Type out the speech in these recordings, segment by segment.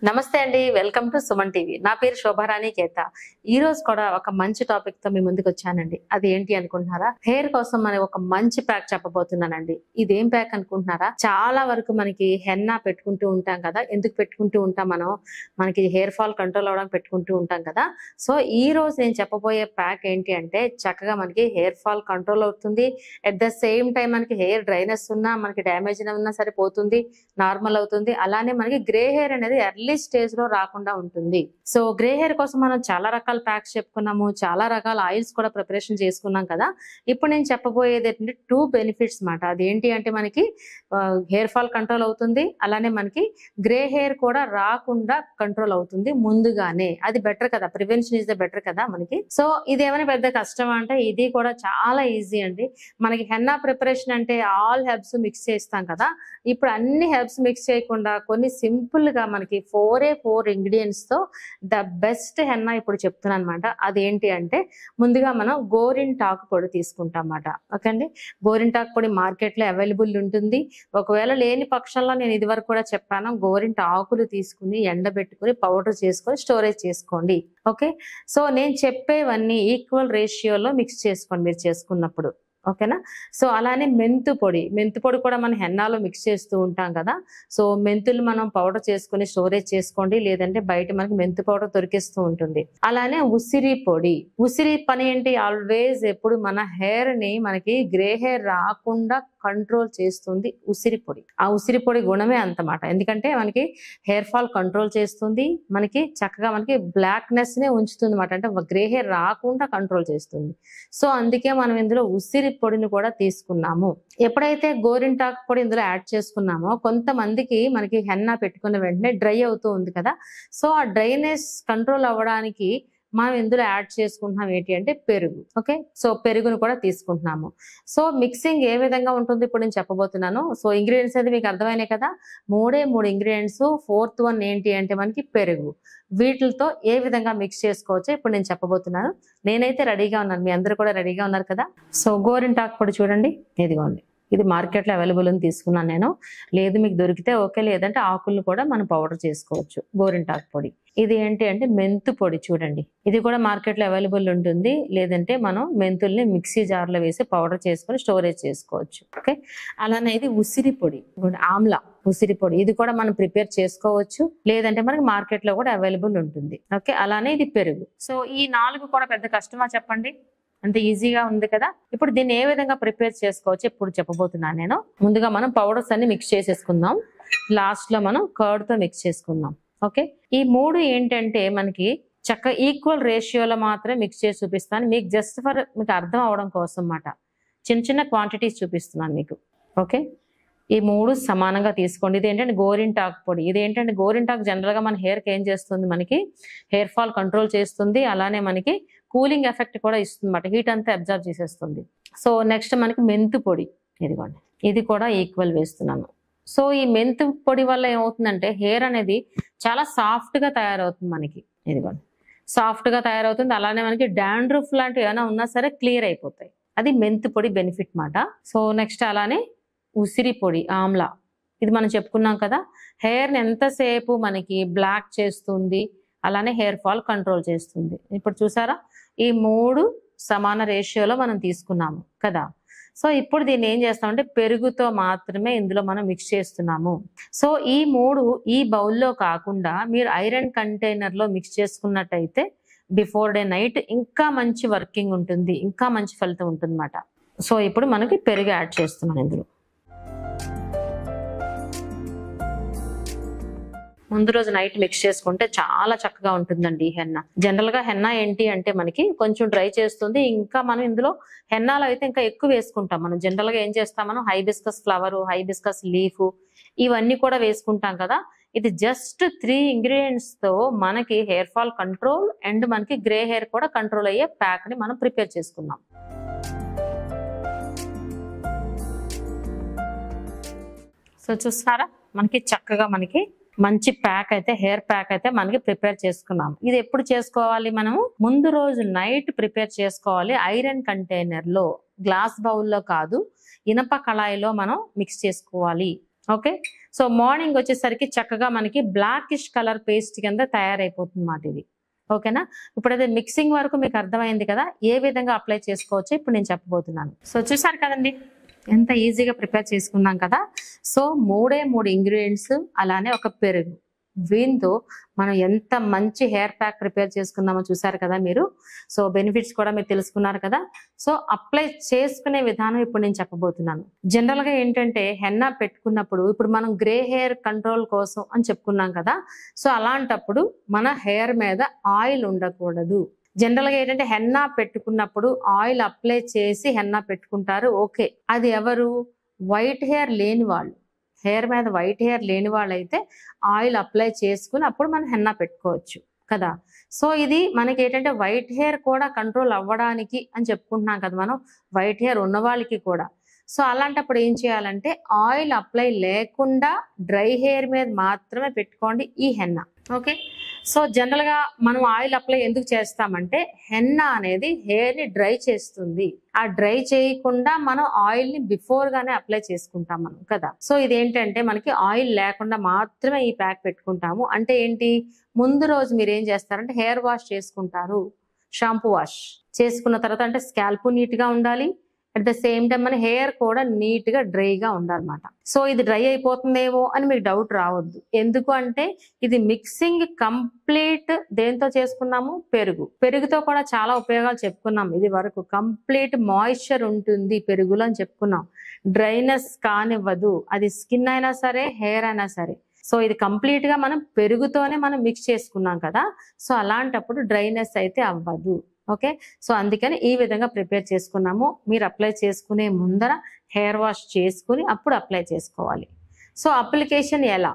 నమస్తే అండి, welcome to Suman TV. నా పేరు శోభారాణి కేత. ఈ రోజు కూడా ఒక మంచి టాపిక్ తో మీ ముందుకు వచ్చానండి. అది ఏంటి అనుకుంటున్నారా? హెయిర్ కోసం మనం ఒక మంచి ప్యాక్ చెప్పబోతున్నానండి. ఇదేం ప్యాక్ అనుకుంటున్నారా? చాలా వరకు మనకి హెన్నా పెట్టుకుంటూ ఉంటాం కదా. ఎందుకు పెట్టుకుంటూ ఉంటాం? మనకి హెయిర్ ఫాల్ కంట్రోల్ అవడానికి పెట్టుకుంటూ ఉంటాం కదా. సో ఈ రోజు నేను చెప్పబోయే ప్యాక్ ఏంటి అంటే చక్కగా మనకి హెయిర్ ఫాల్ కంట్రోల్ అవుతుంది. అట్ ద సేమ్ టైం మనకి హెయిర్ డ్రైనెస్ ఉన్నా, మనకి డ్యామేజ్ ఉన్నా సరిపోతుంది, నార్మల్ అవుతుంది. అలానే మనకి గ్రే హెయిర్ అనేది ఎర్లీ స్టేజ్ లో రాకుండా ఉంటుంది. సో గ్రే హెయిర్ కోసం మనం చాలా రకాల ప్యాక్స్ చెప్పుకున్నాము, చాలా రకాల ఆయిల్స్ కూడా ప్రిపరేషన్ చేసుకున్నాం కదా. ఇప్పుడు నేను చెప్పబోయేది ఏంటంటే 2 బెనిఫిట్స్ మాట. అదేంటి అంటే మనకి హెయిర్ ఫాల్ కంట్రోల్ అవుతుంది, అలానే మనకి గ్రే హెయిర్ కూడా రాకుండా కంట్రోల్ అవుతుంది ముందుగానే. అది బెటర్ కదా, ప్రివెన్షన్ ఇస్ ద బెటర్ కదా మనకి. సో ఇది ఏమైనా పెద్ద కష్టం అంటే ఇది కూడా చాలా ఈజీ అండి. మనకి హెన్నా ప్రిపరేషన్ అంటే ఆల్ హెర్బ్స్ మిక్స్ చేస్తాం కదా. ఇప్పుడు అన్ని హెర్బ్స్ మిక్స్ చేయకుండా కొన్ని సింపుల్ గా మనకి 4 ఇంగ్రీడియంట్స్ తో ద బెస్ట్ హెన్నా ఇప్పుడు చెప్తున్నాను అనమాట. అదేంటి అంటే ముందుగా మనం గోరింటాకు పొడి తీసుకుంటాం అన్నమాట. ఓకే అండి, గోరింటాకు పొడి మార్కెట్ లో అవైలబుల్ ఉంటుంది. ఒకవేళ లేని పక్షంలో నేను ఇది వరకు కూడా చెప్పాను, గోరింట ఆకులు తీసుకుని ఎండబెట్టుకుని పౌడర్ చేసుకొని స్టోరేజ్ చేసుకోండి. ఓకే, సో నేను చెప్పేవన్నీ ఈక్వల్ రేషియోలో మిక్స్ చేసుకోండి మీరు చేసుకున్నప్పుడు. ఓకేనా. సో అలానే మెంతు పొడి కూడా మనం హెన్నాలో మిక్స్ చేస్తూ ఉంటాం కదా. సో మెంతులు మనం పౌడర్ చేసుకుని స్టోరేజ్ చేసుకోండి, లేదంటే బయట మనకి మెంతు పౌడర్ దొరికిస్తూ ఉంటుంది. అలానే ఉసిరి పని ఏంటి, ఆల్వేస్ ఎప్పుడు మన హెయిర్ ని మనకి గ్రే హెయిర్ రాకుండా కంట్రోల్ చేస్తుంది ఉసిరి పొడి. ఆ ఉసిరి పొడి గుణమే అంతమాట. ఎందుకంటే మనకి హెయిర్ ఫాల్ కంట్రోల్ చేస్తుంది, మనకి చక్కగా మనకి బ్లాక్నెస్ నే ఉంచుతుంది అన్నమాట. అంటే గ్రే హెయిర్ రాకుండా కంట్రోల్ చేస్తుంది. సో అందుకే మనం ఇందులో ఉసిరి పొడిని కూడా తీసుకున్నాము. ఎప్పుడైతే గోరింటాకు పొడి ఇందులో యాడ్ చేసుకున్నామో కొంతమందికి మనకి హెన్నా పెట్టుకున్న వెంటనే డ్రై అవుతూ ఉంది కదా. సో ఆ డ్రైనెస్ కంట్రోల్ అవ్వడానికి మనం ఇందులో యాడ్ చేసుకుంటున్నాం ఏంటి అంటే పెరుగు. ఓకే, సో పెరుగును కూడా తీసుకుంటున్నాము. సో మిక్సింగ్ ఏ విధంగా ఉంటుంది ఇప్పుడు నేను చెప్పబోతున్నాను. సో ఇంగ్రీడియంట్స్ అయితే మీకు అర్థమైనాయి కదా. 3 ఇంగ్రీడియంట్స్. 4th వన్ ఏంటి అంటే మనకి పెరుగు. వీటితో ఏ విధంగా మిక్స్ చేసుకోవచ్చో ఇప్పుడు నేను చెప్పబోతున్నాను. నేనైతే రెడీగా ఉన్నాను, మీ అందరూ కూడా రెడీగా ఉన్నారు కదా. సో గోరింటాకు పొడి చూడండి, ఇదిగోండి. ఇది మార్కెట్లో అవైలబుల్ అని తీసుకున్నాను నేను. లేదు మీకు దొరికితే ఓకే, లేదంటే ఆకులను కూడా మనం పౌడర్ చేసుకోవచ్చు. గోరింటాకు పొడి. ఇది ఏంటి అంటే మెంతు పొడి చూడండి, ఇది కూడా మార్కెట్లో అవైలబుల్ ఉంటుంది. లేదంటే మనం మెంతుల్ని మిక్సీ జార్లో వేసి పౌడర్ చేసుకొని స్టోరేజ్ చేసుకోవచ్చు. ఓకే, అలానే ఇది ఉసిరి పొడి, ఆమ్లా ఉసిరి పొడి. ఇది కూడా మనం ప్రిపేర్ చేసుకోవచ్చు, లేదంటే మనకి మార్కెట్లో కూడా అవైలబుల్ ఉంటుంది. ఓకే, అలానే ఇది పెరుగు. సో ఈ 4 కూడా పెద్ద కష్టమా చెప్పండి, అంత ఈజీగా ఉంది కదా. ఇప్పుడు దీన్ని ఏ విధంగా ప్రిపేర్ చేసుకోవచ్చు ఇప్పుడు చెప్పబోతున్నాను నేను. ముందుగా మనం పౌడర్స్ అన్ని మిక్స్ చేసేసుకుందాం, లాస్ట్ లో మనం కర్డ్ తో మిక్స్ చేసుకుందాం. ఓకే, ఈ 3 ఏంటంటే మనకి చక్క ఈక్వల్ రేషియోలో మాత్రమే మిక్స్ చేసి చూపిస్తాను మీకు, జస్ట్ ఫర్ మీకు అర్థం అవడం కోసం అన్నమాట. చిన్న క్వాంటిటీస్ చూపిస్తున్నాను మీకు. ఓకే, ఈ 3 సమానంగా తీసుకోండి. ఇది ఏంటంటే గోరింటాకు పొడి. ఇది ఏంటంటే గోరింటాకు జనరల్ గా మన హెయిర్ కి ఏం చేస్తుంది, మనకి హెయిర్ ఫాల్ కంట్రోల్ చేస్తుంది, అలానే మనకి కూలింగ్ ఎఫెక్ట్ కూడా ఇస్తుంది అన్నమాట. హీట్ అంతా అబ్జర్వ్ చేసేస్తుంది. సో నెక్స్ట్ మనకి మెంతు పొడి, ఇదిగోండి. ఇది కూడా ఈక్వల్ వేస్తున్నాను. సో ఈ మెంతు పొడి వల్ల ఏమవుతుందంటే హెయిర్ అనేది చాలా సాఫ్ట్ గా తయారవుతుంది మనకి. ఇదిగోండి, సాఫ్ట్ గా తయారవుతుంది. అలానే మనకి డాండ్రఫ్ లాంటివి ఏమైనా ఉన్నా సరే క్లియర్ అయిపోతాయి. అది మెంతు పొడి బెనిఫిట్ మాట. సో నెక్స్ట్ అలానే ఉసిరి పొడి, ఆమ్లా. ఇది మనం చెప్పుకున్నాం కదా, హెయిర్ ని ఎంతసేపు మనకి బ్లాక్ చేస్తుంది, అలానే హెయిర్ ఫాల్ కంట్రోల్ చేస్తుంది. ఇప్పుడు చూసారా, ఈ 3 సమాన రేషియోలో మనం తీసుకున్నాము కదా. సో ఇప్పుడు దీన్ని ఏం చేస్తామంటే పెరుగుతో మాత్రమే ఇందులో మనం మిక్స్ చేస్తున్నాము. సో ఈ 3 ఈ బౌల్లో కాకుండా మీరు ఐరన్ కంటైనర్ లో మిక్స్ చేసుకున్నట్టయితే బిఫోర్ డే నైట్ ఇంకా మంచి వర్కింగ్ ఉంటుంది, ఇంకా మంచి ఫలితం ఉంటుంది అన్నమాట. సో ఇప్పుడు మనకి పెరుగు యాడ్ చేస్తున్నాను ఇందులో. ముందు రోజు నైట్ మిక్స్ చేసుకుంటే చాలా చక్కగా ఉంటుందండి ఈ హెన్నా. జనరల్ గా హెన్నా ఏంటి అంటే మనకి కొంచెం డ్రై చేస్తుంది. ఇంకా మనం ఇందులో హెన్నాలో అయితే ఇంకా ఎక్కువ వేసుకుంటాం. మనం జనరల్ గా ఏం చేస్తాం, మనం హైబిస్కస్ ఫ్లవర్, హైబిస్కస్ లీఫ్ ఇవన్నీ కూడా వేసుకుంటాం కదా. ఇది జస్ట్ 3 ఇంగ్రీడియంట్స్ తో మనకి హెయిర్ ఫాల్ కంట్రోల్ అండ్ మనకి గ్రే హెయిర్ కూడా కంట్రోల్ అయ్యే ప్యాక్ ని మనం ప్రిపేర్ చేసుకున్నాం. సో చూస్తున్నారా, మనకి చక్కగా మనకి మంచి ప్యాక్ అయితే, హెయిర్ ప్యాక్ అయితే మనకి ప్రిపేర్ చేసుకున్నాం. ఇది ఎప్పుడు చేసుకోవాలి, మనము ముందు రోజు నైట్ ప్రిపేర్ చేసుకోవాలి. ఐరన్ కంటైనర్ లో, గ్లాస్ బౌల్లో కాదు, ఇనప కళాయిలో మనం మిక్స్ చేసుకోవాలి. ఓకే. సో మార్నింగ్ వచ్చేసరికి చక్కగా మనకి బ్లాకిష్ కలర్ పేస్ట్ కింద తయారైపోతుంది అన్నమాట ఇది. ఓకేనా. ఇప్పుడైతే మిక్సింగ్ వరకు మీకు అర్థమైంది కదా, ఏ విధంగా అప్లై చేసుకోవచ్చో ఇప్పుడు నేను చెప్పబోతున్నాను. సో చూసారు కదండి ఎంత ఈజీగా ప్రిపేర్ చేసుకున్నాం కదా. సో 3 ఇంగ్రీడియంట్స్ అలానే ఒక పెరుగు, దీంతో మనం ఎంత మంచి హెయిర్ ప్యాక్ ప్రిపేర్ చేసుకున్నామో చూసారు కదా మీరు. సో బెనిఫిట్స్ కూడా మీరు తెలుసుకున్నారు కదా. సో అప్లై చేసుకునే విధానం ఇప్పుడు నేను చెప్పబోతున్నాను. జనరల్ గా ఏంటంటే హెన్నా పెట్టుకున్నప్పుడు ఇప్పుడు మనం గ్రే హెయిర్ కంట్రోల్ కోసం అని చెప్పుకున్నాం కదా. సో అలాంటప్పుడు మన హెయిర్ మీద ఆయిల్ ఉండకూడదు. జనరల్ గా ఏంటంటే హెన్నా పెట్టుకున్నప్పుడు ఆయిల్ అప్లై చేసి హెన్నా పెట్టుకుంటారు. ఓకే, అది ఎవరు? వైట్ హెయిర్ లేని వాళ్ళు, హెయిర్ మీద వైట్ హెయిర్ లేని వాళ్ళైతే ఆయిల్ అప్లై చేసుకుని అప్పుడు మనం హెన్నా పెట్టుకోవచ్చు కదా. సో ఇది మనకి ఏంటంటే వైట్ హెయిర్ కూడా కంట్రోల్ అవ్వడానికి అని చెప్పుకుంటున్నాం కదా మనం, వైట్ హెయిర్ ఉన్న వాళ్ళకి కూడా. సో అలాంటప్పుడు ఏం చేయాలంటే ఆయిల్ అప్లై లేకుండా డ్రై హెయిర్ మీద మాత్రమే పెట్టుకోండి ఈ హెన్నా. ఓకే. సో జనరల్ గా మనం ఆయిల్ అప్లై ఎందుకు చేస్తామంటే హెన్నా అనేది హెయిర్ ని డ్రై చేస్తుంది. ఆ డ్రై చేయకుండా మనం ఆయిల్ ని బిఫోర్ గానే అప్లై చేసుకుంటాం మనం కదా. సో ఇదేంటంటే మనకి ఆయిల్ లేకుండా మాత్రమే ఈ ప్యాక్ పెట్టుకుంటాము. అంటే ఏంటి, ముందు రోజు మీరు ఏం చేస్తారంటే హెయిర్ వాష్ చేసుకుంటారు, షాంపూ వాష్ చేసుకున్న తర్వాత అంటే స్కాల్ప్ నీట్ గా ఉండాలి, అట్ ద సేమ్ టైం మన హెయిర్ కూడా నీట్ గా డ్రైగా ఉండాలన్నమాట. సో ఇది డ్రై అయిపోతుందేమో అని మీకు డౌట్ రావద్దు. ఎందుకు అంటే ఇది మిక్సింగ్ కంప్లీట్ దేంతో చేసుకున్నాము, పెరుగుతో కూడా చాలా ఉపయోగాలు చెప్పుకున్నాం ఇది వరకు. కంప్లీట్ మాయిశ్చర్ ఉంటుంది పెరుగులో అని చెప్పుకున్నాం, డ్రైనెస్ కానివ్వదు, అది స్కిన్ అయినా సరే హెయిర్ అయినా సరే. సో ఇది కంప్లీట్ గా మనం పెరుగుతోనే మనం మిక్స్ చేసుకున్నాం కదా. సో అలాంటప్పుడు డ్రైనెస్ అయితే అవ్వదు. ఓకే. సో అందుకని ఈ విధంగా ప్రిపేర్ చేసుకున్నాము. మీరు అప్లై చేసుకునే ముందర హెయిర్ వాష్ చేసుకుని అప్పుడు అప్లై చేసుకోవాలి. సో అప్లికేషన్ ఎలా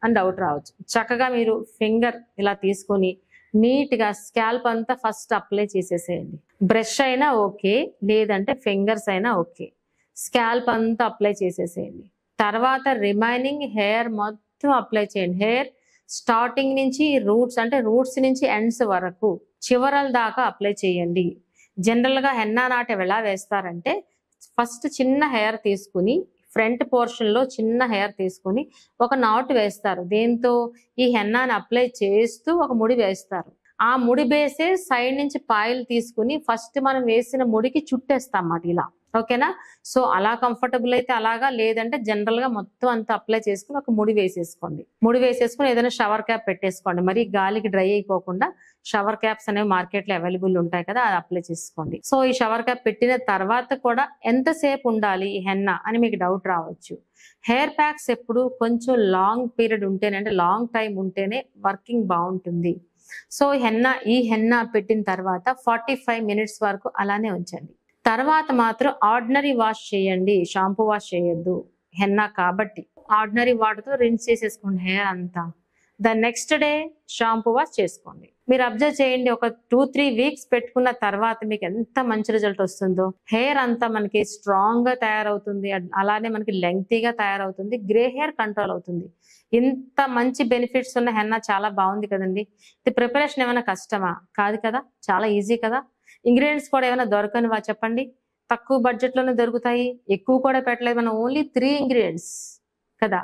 అని డౌట్ రావచ్చు. చక్కగా మీరు ఫింగర్ ఇలా తీసుకొని నీట్ గా స్కాల్ప్ అంతా ఫస్ట్ అప్లై చేసేసేయండి. బ్రష్ అయినా ఓకే, లేదంటే ఫింగర్స్ అయినా ఓకే. స్కాల్ప్ అంతా అప్లై చేసేసేయండి. తర్వాత రిమైనింగ్ హెయిర్ మొత్తం అప్లై చేయండి. హెయిర్ స్టార్టింగ్ నుంచి రూట్స్ అంటే రూట్స్ నుంచి ఎండ్స్ వరకు చివరల దాకా అప్లై చేయండి. జనరల్ గా హెన్నా నాట్ ఎలా వేస్తారంటే ఫస్ట్ చిన్న హెయిర్ తీసుకుని ఫ్రంట్ పోర్షన్ లో చిన్న హెయిర్ తీసుకుని ఒక నాటు వేస్తారు. దేంతో ఈ హెన్నాని అప్లై చేస్తూ ఒక ముడి వేస్తారు. ఆ ముడి వేసే సైడ్ నుంచి పాయలు తీసుకుని ఫస్ట్ మనం వేసిన ముడికి చుట్టేస్తాం అన్నమాట ఇలా. ఓకేనా. సో అలా కంఫర్టబుల్ అయితే అలాగా, లేదంటే జనరల్ గా మొత్తం అంతా అప్లై చేసుకుని ఒక ముడి వేసేసుకోండి. ముడి వేసేసుకుని ఏదైనా షవర్ క్యాప్ పెట్టేసుకోండి. మరి గాలికి డ్రై అయిపోకుండా షవర్ క్యాప్స్ అనేవి మార్కెట్ లో అవైలబుల్ ఉంటాయి కదా, అది అప్లై చేసుకోండి. సో ఈ షవర్ క్యాప్ పెట్టిన తర్వాత కూడా ఎంతసేపు ఉండాలి ఈ హెన్నా అని మీకు డౌట్ రావచ్చు. హెయిర్ ప్యాక్స్ ఎప్పుడు కొంచెం లాంగ్ పీరియడ్ ఉంటేనే, అంటే లాంగ్ టైం ఉంటేనే వర్కింగ్ బాగుంటుంది. సో ఈ హెన్నా పెట్టిన తర్వాత 45 మినిట్స్ వరకు అలానే ఉంచండి. తర్వాత మాత్రం ఆర్డినరీ వాష్ చేయండి, షాంపూ వాష్ చేయొద్దు. హెన్నా కాబట్టి ఆర్డినరీ వాటర్తో రిన్స్ చేసేసుకోండి హెయిర్ అంతా. The next day shampoo wash చేసుకోండి. మీరు అబ్జర్వ్ చేయండి, ఒక 2-3 వీక్స్ పెట్టుకున్న తర్వాత మీకు ఎంత మంచి రిజల్ట్ వస్తుందో. హెయిర్ అంతా మనకి స్ట్రాంగ్ గా తయారవుతుంది, అలానే మనకి లెంగ్తీగా తయారవుతుంది, గ్రే హెయిర్ కంట్రోల్ అవుతుంది. ఇంత మంచి బెనిఫిట్స్ ఉన్న హెన్నా చాలా బాగుంది కదండి. ఇది ప్రిపరేషన్ ఏమైనా కష్టమా? కాదు కదా, చాలా ఈజీ కదా. ఇంగ్రీడియంట్స్ కూడా ఏమైనా దొరకనివా చెప్పండి? తక్కువ బడ్జెట్ లోనే దొరుకుతాయి. ఎక్కువ కూడా పెట్టలేదు, మనం ఓన్లీ 3 ఇంగ్రీడియంట్స్ కదా.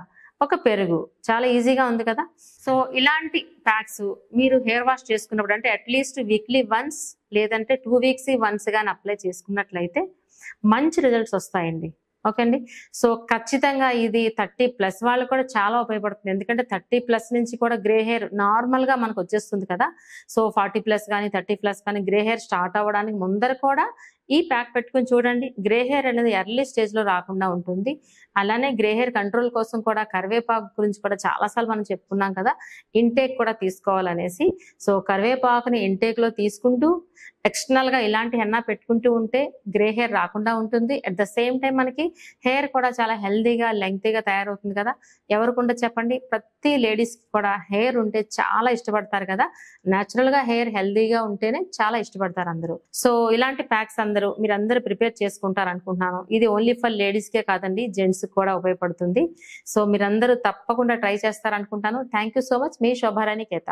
ఒక పెరుగు, చాలా ఈజీగా ఉంది కదా. సో ఇలాంటి ప్యాక్స్ మీరు హెయిర్ వాష్ చేసుకున్నప్పుడు అంటే అట్లీస్ట్ వీక్లీ వన్స్ లేదంటే 2 వీక్స్ వన్స్ గాని అప్లై చేసుకున్నట్లయితే మంచి రిజల్ట్స్ వస్తాయండి. ఓకే అండి. సో ఖచ్చితంగా ఇది 30+ వాళ్ళు కూడా చాలా ఉపయోగపడుతుంది. ఎందుకంటే 30+ నుంచి కూడా గ్రే హెయిర్ నార్మల్ గా మనకు వచ్చేస్తుంది కదా. సో 40+ కానీ 30+ కానీ గ్రే హెయిర్ స్టార్ట్ అవ్వడానికి ముందర కూడా ఈ ప్యాక్ పెట్టుకుని చూడండి. గ్రే హెయిర్ అనేది ఎర్లీ స్టేజ్ లో రాకుండా ఉంటుంది. అలానే గ్రే హెయిర్ కంట్రోల్ కోసం కూడా కరివేపాకు గురించి కూడా చాలాసార్లు మనం చెప్పుకున్నాం కదా, ఇంటేక్ కూడా తీసుకోవాలనేసి. సో కరివేపాకుని ఇంటేక్ లో తీసుకుంటూ ఎక్స్టర్నల్ గా ఇలాంటి హెన్నా పెట్టుకుంటూ ఉంటే గ్రే హెయిర్ రాకుండా ఉంటుంది. అట్ ద సేమ్ టైం మనకి హెయిర్ కూడా చాలా హెల్దీగా లెంగ్తీగా తయారవుతుంది కదా. ఎవరికి ఉండదు చెప్పండి? ప్రతి లేడీస్ కూడా హెయిర్ ఉంటే చాలా ఇష్టపడతారు కదా. న్యాచురల్ గా హెయిర్ హెల్దీగా ఉంటేనే చాలా ఇష్టపడతారు అందరూ. సో ఇలాంటి ప్యాక్స్ మీరందరూ ప్రిపేర్ చేసుకుంటారు అనుకుంటున్నాను. ఇది ఓన్లీ ఫర్ లేడీస్ కే కాదండి, జెంట్స్ కూడా ఉపయోగపడుతుంది. సో మీరందరూ తప్పకుండా ట్రై చేస్తారనుకుంటాను. Thank you so much. మీ శోభారాణి కేత.